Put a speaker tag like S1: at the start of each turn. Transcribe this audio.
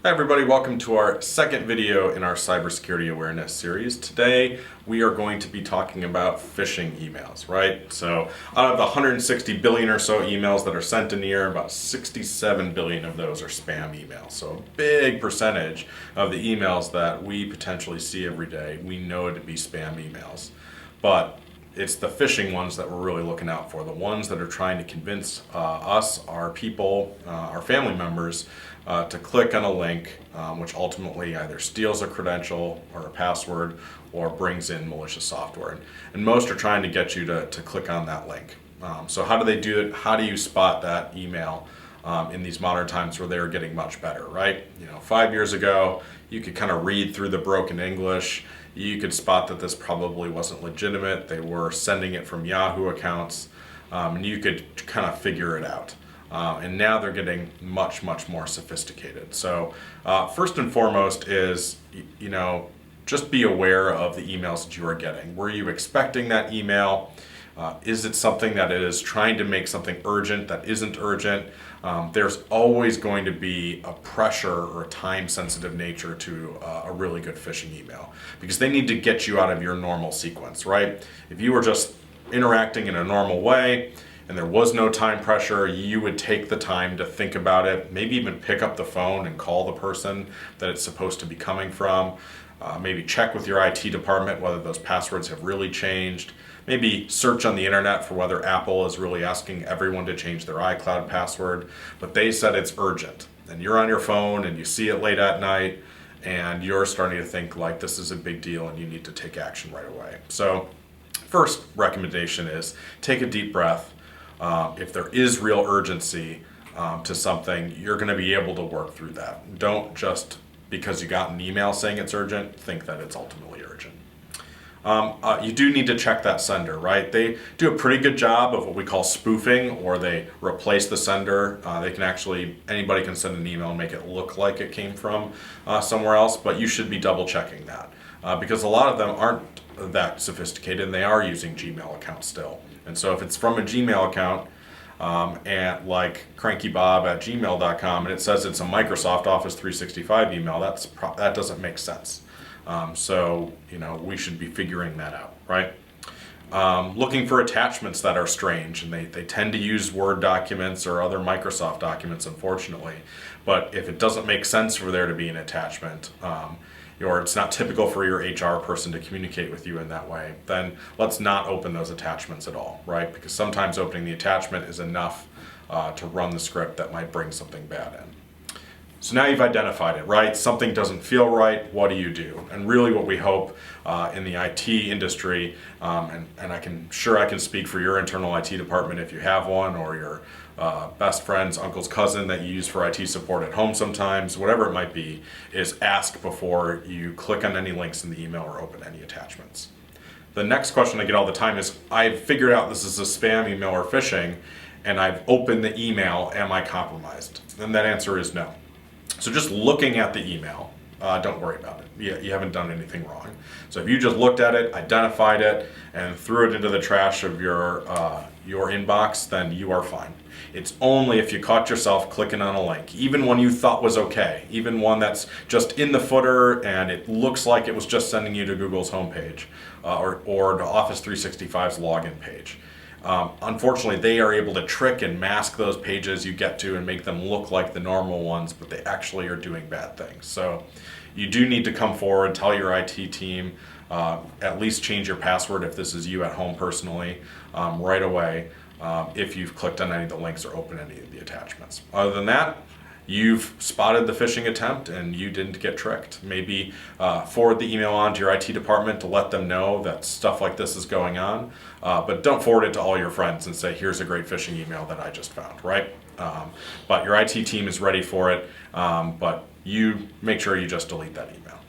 S1: Hi everybody, welcome to our second video in our cybersecurity awareness series. Today we are going to be talking about phishing emails, right? So out of the 160 billion or so emails that are sent in a year, about 67 billion of those are spam emails. So a big percentage of the emails that we potentially see every day, we know to be spam emails. But it's the phishing ones that we're really looking out for, the ones that are trying to convince us, our people, our family members, to click on a link which ultimately either steals a credential or a password or brings in malicious software. And most are trying to get you to click on that link. So how do they do it? How do you spot that email in these modern times where they're getting much better, right? 5 years ago, you could kind of read through the broken English. You could spot that this probably wasn't legitimate. They were sending it from Yahoo accounts, and you could kind of figure it out. And now they're getting much, much more sophisticated. So first and foremost is, just be aware of the emails that you are getting. Were you expecting that email? Is it something that is trying to make something urgent that isn't urgent? There's always going to be a pressure or a time-sensitive nature to a really good phishing email because they need to get you out of your normal sequence, right? If you were just interacting in a normal way and there was no time pressure, you would take the time to think about it, maybe even pick up the phone and call the person that it's supposed to be coming from. Maybe check with your IT department whether those passwords have really changed. Maybe search on the internet for whether Apple is really asking everyone to change their iCloud password, but they said it's urgent. And you're on your phone and you see it late at night and you're starting to think like this is a big deal and you need to take action right away. So first recommendation is take a deep breath. If there is real urgency to something, you're going to be able to work through that. Don't just because you got an email saying it's urgent, think that it's ultimately urgent. You do need to check that sender, right? They do a pretty good job of what we call spoofing, or they replace the sender. Anybody can send an email and make it look like it came from somewhere else, but you should be double checking that because a lot of them aren't that sophisticated and they are using Gmail accounts still. And so if it's from a Gmail account, and like crankybob@gmail.com, and it says it's a Microsoft Office 365 email, that doesn't make sense. So we should be figuring that out, right? Looking for attachments that are strange, and they tend to use Word documents or other Microsoft documents, unfortunately. But if it doesn't make sense for there to be an attachment, or it's not typical for your HR person to communicate with you in that way, then let's not open those attachments at all, right? Because sometimes opening the attachment is enough to run the script that might bring something bad in. So now you've identified it, right? Something doesn't feel right, what do you do? And really what we hope in the IT industry, and I can speak for your internal IT department if you have one, or your best friend's uncle's cousin that you use for IT support at home sometimes, whatever it might be, is ask before you click on any links in the email or open any attachments. The next question I get all the time is, I've figured out this is a spam email or phishing, and I've opened the email, am I compromised? And that answer is no. So just looking at the email, don't worry about it. You haven't done anything wrong. So if you just looked at it, identified it, and threw it into the trash of your inbox, then you are fine. It's only if you caught yourself clicking on a link, even one you thought was okay, even one that's just in the footer and it looks like it was just sending you to Google's homepage or to Office 365's login page. Unfortunately, they are able to trick and mask those pages you get to and make them look like the normal ones, but they actually are doing bad things. So you do need to come forward, tell your IT team, at least change your password if this is you at home personally, right away, if you've clicked on any of the links or opened any of the attachments. Other than that, you've spotted the phishing attempt and you didn't get tricked. Maybe forward the email on to your IT department to let them know that stuff like this is going on, but don't forward it to all your friends and say, here's a great phishing email that I just found, right? But your IT team is ready for it, but you make sure you just delete that email.